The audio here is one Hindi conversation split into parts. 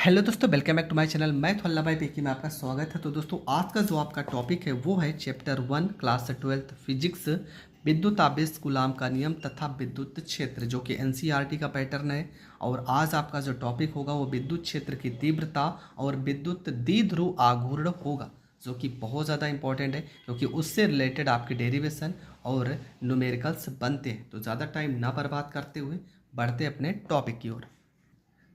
हेलो दोस्तों, welcome back to my channel. मैं थोल्ला भाई पेकी में आपका स्वागत है। तो दोस्तों, आज का जो आपका टॉपिक है वो है चैप्टर 1 क्लास 12th फिजिक्स, विद्युत आवेश कूलाम का नियम तथा विद्युत क्षेत्र, जो कि एनसीईआरटी का पैटर्न है। और आज आपका जो टॉपिक होगा वो विद्युत क्षेत्र की तीव्रता और विद्युत द्विध्रुव आघूर्ण होगा, जो कि बहुत ज़्यादा इंपॉर्टेंट है क्योंकि उससे रिलेटेड आपके डेरिवेशन और न्यूमेरिकल्स बनते हैं। तो ज़्यादा टाइम ना बर्बाद करते हुए बढ़ते अपने टॉपिक की ओर।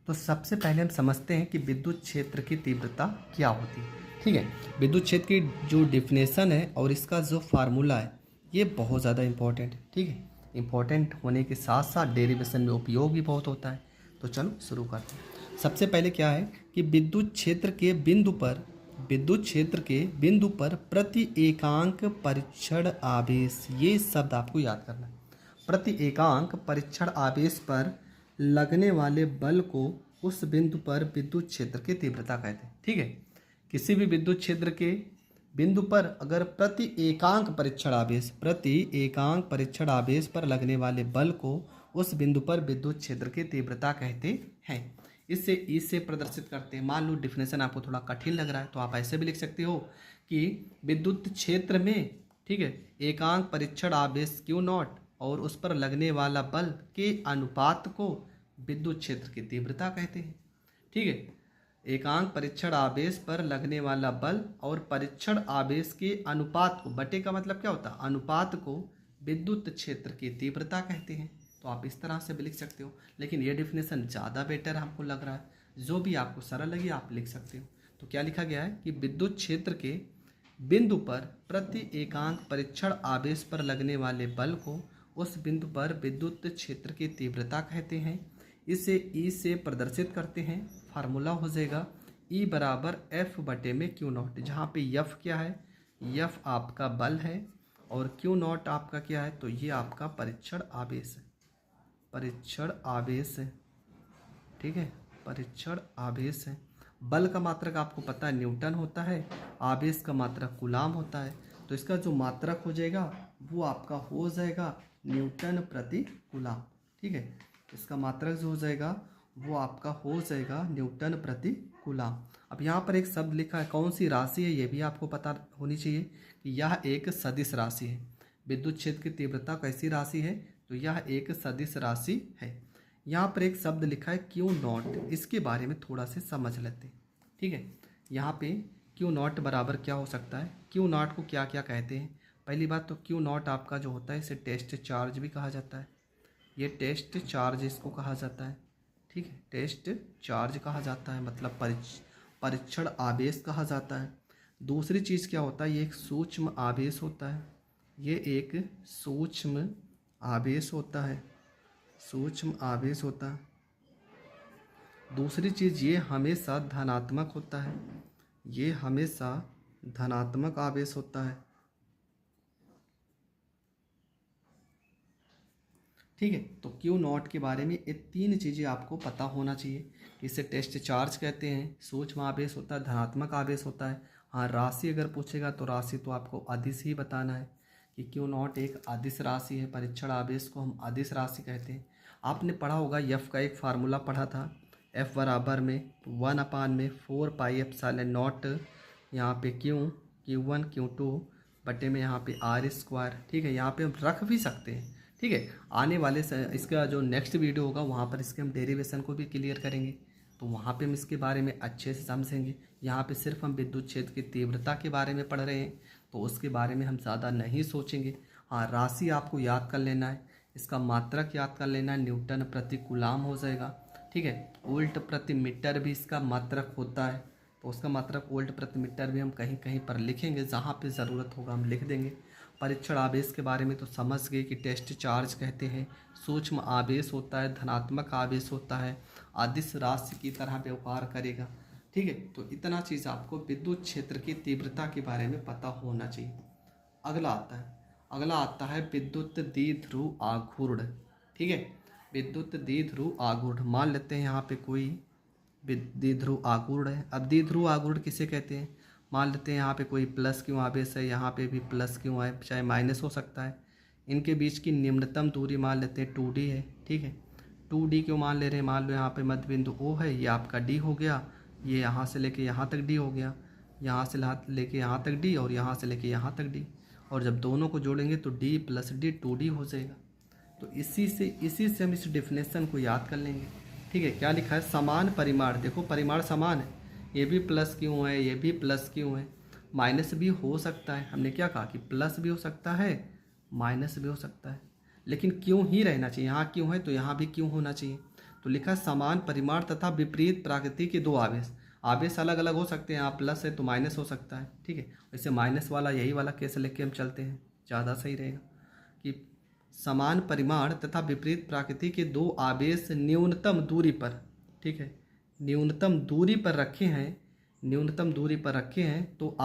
तो सबसे पहले हम समझते हैं कि विद्युत क्षेत्र की तीव्रता क्या होती है। ठीक है, विद्युत क्षेत्र की जो डिफिनेशन है और इसका जो फार्मूला है ये बहुत ज़्यादा इंपॉर्टेंट है। ठीक है, इंपॉर्टेंट होने के साथ साथ डेरिवेशन में उपयोग भी बहुत होता है। तो चलो शुरू करते हैं। सबसे पहले क्या है कि विद्युत क्षेत्र के बिंदु पर प्रति एकांक परीक्षण आवेश, ये शब्द आपको याद करना है। प्रति एकांक परीक्षण आवेश पर लगने वाले बल को उस बिंदु पर विद्युत क्षेत्र की तीव्रता कहते हैं। ठीक है, किसी भी विद्युत क्षेत्र के बिंदु पर अगर प्रति एकांक परीक्षण आवेश पर लगने वाले बल को उस बिंदु पर विद्युत क्षेत्र की तीव्रता कहते हैं। इससे इससे प्रदर्शित करते हैं। मान लो डिफिनेशन आपको थोड़ा कठिन लग रहा है तो आप ऐसे भी लिख सकते हो कि विद्युत क्षेत्र में, ठीक है, एकांक परीक्षण आवेश क्यू नॉट और उस पर लगने वाला बल के अनुपात को विद्युत क्षेत्र की तीव्रता कहते हैं। ठीक है, एकांक परीक्षण आवेश पर लगने वाला बल और परीक्षण आवेश के अनुपात को, बटे का मतलब क्या होता है, अनुपात को विद्युत क्षेत्र की तीव्रता कहते हैं। तो आप इस तरह से भी लिख सकते हो, लेकिन ये डिफिनेशन ज़्यादा बेटर हमको लग रहा है। जो भी आपको सरल लगे आप लिख सकते हो। तो क्या लिखा गया है कि विद्युत क्षेत्र के बिंदु पर प्रति एकांक परीक्षण आवेश पर लगने वाले बल को उस बिंदु पर विद्युत क्षेत्र की तीव्रता कहते हैं। इसे ई से प्रदर्शित करते हैं। फार्मूला हो जाएगा ई बराबर एफ बटे में क्यू नॉट, जहाँ पे एफ क्या है, एफ आपका बल है और क्यू नॉट आपका क्या है, तो ये आपका परीक्षण आवेश है। परीक्षण आवेश है, ठीक है, परीक्षण आवेश है। बल का मात्रक आपको पता है न्यूटन होता है, आवेश का मात्रक कूलाम होता है। तो इसका जो मात्रक हो जाएगा वो आपका हो जाएगा न्यूटन प्रति कूलाम। ठीक है, इसका मात्रक जो हो जाएगा वो आपका हो जाएगा न्यूटन प्रति कूलाम। अब यहाँ पर एक शब्द लिखा है, कौन सी राशि है ये भी आपको पता होनी चाहिए कि यह एक सदिश राशि है। विद्युत क्षेत्र की तीव्रता कैसी राशि है, तो यह एक सदिश राशि है। यहाँ पर एक शब्द लिखा है क्यू नॉट, इसके बारे में थोड़ा से समझ लेते हैं। ठीक है, यहाँ पे क्यू नॉट बराबर क्या हो सकता है, क्यू नॉट को क्या क्या कहते हैं। पहली बात तो क्यू नॉट आपका जो होता है इसे टेस्ट चार्ज भी कहा जाता है। ये टेस्ट चार्ज इसको कहा जाता है। ठीक है, टेस्ट चार्ज कहा जाता है, मतलब परीक्षण आवेश कहा जाता है। दूसरी चीज़ क्या होता है, ये एक सूक्ष्म आवेश होता है। ये एक सूक्ष्म आवेश होता है, सूक्ष्म आवेश होता है। दूसरी चीज़ ये हमेशा धनात्मक होता है, ये हमेशा धनात्मक आवेश होता है। ठीक है, तो क्यू नॉट के बारे में ये तीन चीज़ें आपको पता होना चाहिए। इसे टेस्ट चार्ज कहते हैं, सूक्ष्म आवेश होता है, धनात्मक आवेश होता है। हाँ, राशि अगर पूछेगा तो राशि तो आपको अदिश ही बताना है कि क्यू नॉट एक अदिश राशि है। परीक्षण आवेश को हम अदिश राशि कहते हैं। आपने पढ़ा होगा एफ का एक फार्मूला पढ़ा था, एफ बराबर में 1/4 पाई एप्सिलॉन नॉट, यहाँ पे Q1 Q2 बटे में यहाँ पे R²। ठीक है, यहाँ पे हम रख भी सकते हैं। ठीक है, आने वाले इसका जो नेक्स्ट वीडियो होगा वहाँ पर इसके हम डेरिवेशन को भी क्लियर करेंगे, तो वहाँ पे हम इसके बारे में अच्छे से समझेंगे। यहाँ पे सिर्फ हम विद्युत क्षेत्र की तीव्रता के बारे में पढ़ रहे हैं, तो उसके बारे में हम ज़्यादा नहीं सोचेंगे। हाँ, राशि आपको याद कर लेना है, इसका मात्रक याद कर लेना है, न्यूटन प्रति कूलाम हो जाएगा। ठीक है, वोल्ट प्रति मीटर भी इसका मात्रक होता है, तो उसका मात्रक वोल्ट प्रति मीटर भी हम कहीं कहीं पर लिखेंगे, जहाँ पे ज़रूरत होगा हम लिख देंगे। परीक्षण आवेश के बारे में तो समझ गए कि टेस्ट चार्ज कहते हैं, सूक्ष्म आवेश होता है, धनात्मक आवेश होता है, अदिश राशि की तरह व्यवहार करेगा। ठीक है, तो इतना चीज़ आपको विद्युत क्षेत्र की तीव्रता के बारे में पता होना चाहिए। अगला आता है विद्युत द्विध्रुव आघूर्ण। ठीक है, विद्युत द्विध्रुव आघूर्ण, मान लेते हैं यहाँ पे कोई द्विध्रुव आघूर्ण है। अब द्विध्रुव आघूर्ण किसे कहते हैं, मान लेते हैं यहाँ पे कोई प्लस क्यों आवेश है, यहाँ पे भी प्लस क्यों है, चाहे माइनस हो सकता है। इनके बीच की निम्नतम दूरी मान लेते हैं 2D है। ठीक है, 2D क्यों मान ले रहे हैं, मान लो यहाँ पे मध्य बिंदु O है, ये आपका D हो गया, ये यहाँ से लेके यहाँ तक डी हो गया, यहाँ से लेके यहाँ तक डी, और यहाँ से लेके यहाँ तक डी, और जब दोनों को जोड़ेंगे तो डी प्लस डी 2D हो जाएगा। तो इसी से हम इस डेफिनेशन को याद कर लेंगे। ठीक है, क्या लिखा है, समान परिमाण, देखो परिमाण समान है, ये भी प्लस क्यों है, ये भी प्लस क्यों है, माइनस भी हो सकता है, हमने क्या कहा कि प्लस भी हो सकता है माइनस भी हो सकता है, लेकिन क्यों ही रहना चाहिए, यहाँ क्यों है तो यहाँ भी क्यों होना चाहिए। तो लिखा समान परिमाण तथा विपरीत प्रकृति के दो आवेश, आवेश अलग अलग हो सकते हैं, यहाँ प्लस है तो माइनस हो सकता है। ठीक है, वैसे माइनस वाला यही वाला केस लेके हम चलते हैं, ज़्यादा सही रहेगा कि समान परिमाण तथा विपरीत प्रकृति के दो आवेश न्यूनतम दूरी पर, ठीक है, न्यूनतम दूरी पर रखे हैं, न्यूनतम दूरी पर रखे हैं तो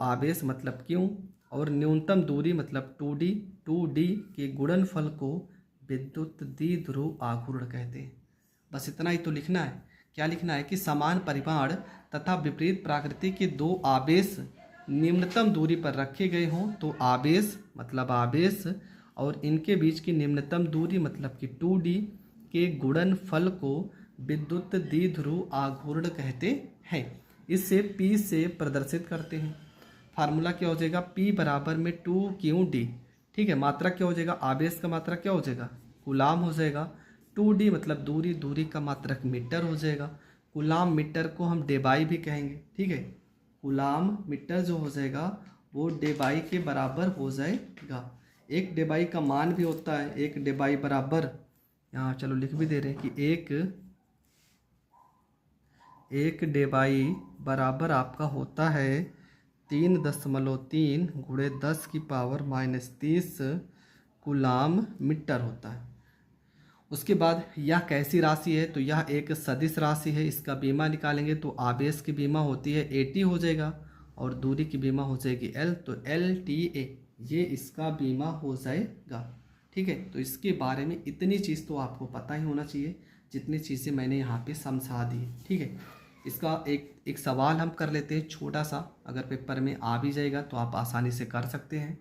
आवेश मतलब क्यों, और न्यूनतम दूरी मतलब 2D के गुणनफल को विद्युत द्विध्रुव आघूर्ण कहते हैं। बस इतना ही तो लिखना है। क्या लिखना है कि समान परिमाण तथा विपरीत प्रकृति के दो आवेश निम्नतम दूरी पर रखे गए हों तो आवेश मतलब आवेश और इनके बीच की निम्नतम दूरी मतलब कि 2D के गुणनफल को विद्युत द्विध्रुव आघूर्ण कहते हैं। इससे P से प्रदर्शित करते हैं। फार्मूला क्या हो जाएगा, P बराबर में 2QD। ठीक है, मात्रा क्या हो जाएगा, आवेश का मात्रा क्या हो जाएगा, कूलाम हो जाएगा। 2D मतलब दूरी, दूरी का मात्रक मीटर हो जाएगा। कूलाम मीटर को हम डेबाई भी कहेंगे। ठीक है, कूलाम मीटर जो हो जाएगा वो डेबाई के बराबर हो जाएगा। एक डेबाई का मान भी होता है, एक डेबाई बराबर, यहाँ चलो लिख भी दे रहे हैं कि एक डेबाई बराबर आपका होता है 3.3 गुणे 10 की पावर -30 कूलाम मीटर होता है। उसके बाद यह कैसी राशि है, तो यह एक सदिश राशि है। इसका बीमा निकालेंगे तो आवेश की बीमा होती है AT हो जाएगा और दूरी की बीमा हो जाएगी L, तो LTA ये इसका बीमा हो जाएगा। ठीक है, तो इसके बारे में इतनी चीज़ तो आपको पता ही होना चाहिए जितनी चीज़ें मैंने यहाँ पे समझा दी। ठीक है, इसका एक सवाल हम कर लेते हैं छोटा सा, अगर पेपर में आ भी जाएगा तो आप आसानी से कर सकते हैं।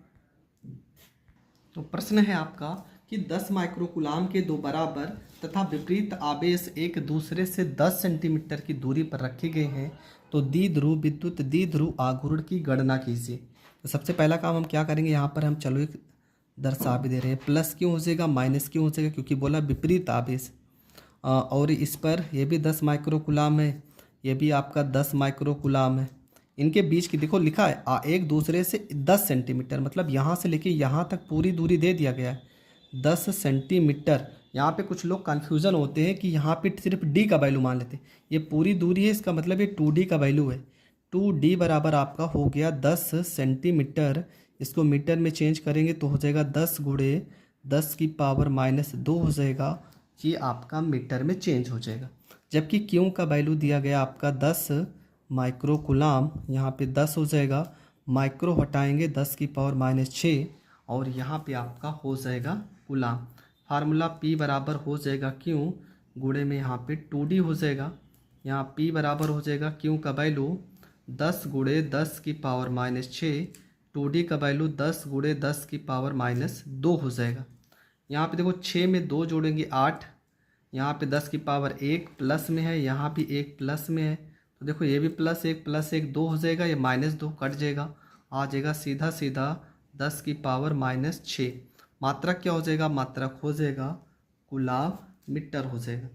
तो प्रश्न है आपका कि 10 माइक्रोकूलाम के दो बराबर तथा विपरीत आवेश एक दूसरे से 10 सेंटीमीटर की दूरी पर रखे गए हैं तो द्विध्रुव विद्युत द्विध्रुव आघूर्ण की गणना कीजिए। तो सबसे पहला काम हम क्या करेंगे, यहाँ पर हम चलो एक दर्शा भी दे रहे हैं, प्लस क्यों हो जाएगा माइनस क्यों हो जाएगा, क्योंकि बोला विपरीत आवेश। और इस पर यह भी 10 माइक्रोकूलाम है, ये भी आपका 10 माइक्रोकूलाम है। इनके बीच की देखो लिखा है एक दूसरे से 10 सेंटीमीटर, मतलब यहाँ से लेके यहाँ तक पूरी दूरी दे दिया गया है 10 सेंटीमीटर। यहाँ पे कुछ लोग कन्फ्यूज़न होते हैं कि यहाँ पे सिर्फ D का वैल्यू मान लेते हैं, ये पूरी दूरी है, इसका मतलब ये 2D का वैल्यू है। 2D बराबर आपका हो गया 10 सेंटीमीटर, इसको मीटर में चेंज करेंगे तो हो जाएगा 10 गुणे 10 की पावर -2 हो जाएगा, ये आपका मीटर में चेंज हो जाएगा। जबकि Q का वैल्यू दिया गया आपका 10 माइक्रोकूलाम, यहाँ पे 10 हो जाएगा, माइक्रो हटाएंगे 10 की पावर -6 और यहाँ पे आपका हो जाएगा कूलाम। फार्मूला P बराबर हो जाएगा Q गुणे में यहाँ पे 2D हो जाएगा, यहाँ P बराबर हो जाएगा Q का वैल्यू 10 गुणे 10 की पावर -6, 2D का वैल्यू 10 गुणे 10 की पावर -2 हो जाएगा। यहाँ पे देखो 6 में 2 जोड़ेंगे 8, यहाँ पे 10 की पावर 1 प्लस में है, यहाँ भी 1 प्लस में है, तो देखो ये भी +1 2 हो जाएगा, ये -2 कट जाएगा, आ जाएगा सीधा सीधा 10 की पावर -6। मात्रक क्या हो जाएगा, मात्रक हो जाएगा कूलाम मीटर हो जाएगा।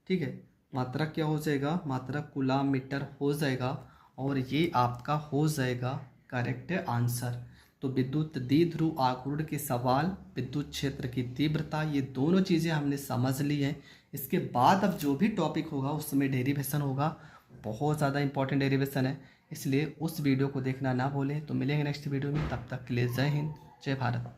ठीक है, मात्रक क्या हो जाएगा, मात्रक कूलाम मीटर हो जाएगा और ये आपका हो जाएगा करेक्ट आंसर। तो विद्युत द्विध्रुव आघूर्ण के सवाल, विद्युत क्षेत्र की तीव्रता, ये दोनों चीज़ें हमने समझ ली हैं। इसके बाद अब जो भी टॉपिक होगा उसमें डेरिवेशन होगा, बहुत ज़्यादा इंपॉर्टेंट डेरिवेशन है, इसलिए उस वीडियो को देखना ना भूलें। तो मिलेंगे नेक्स्ट वीडियो में, तब तक के लिए जय हिंद जय भारत।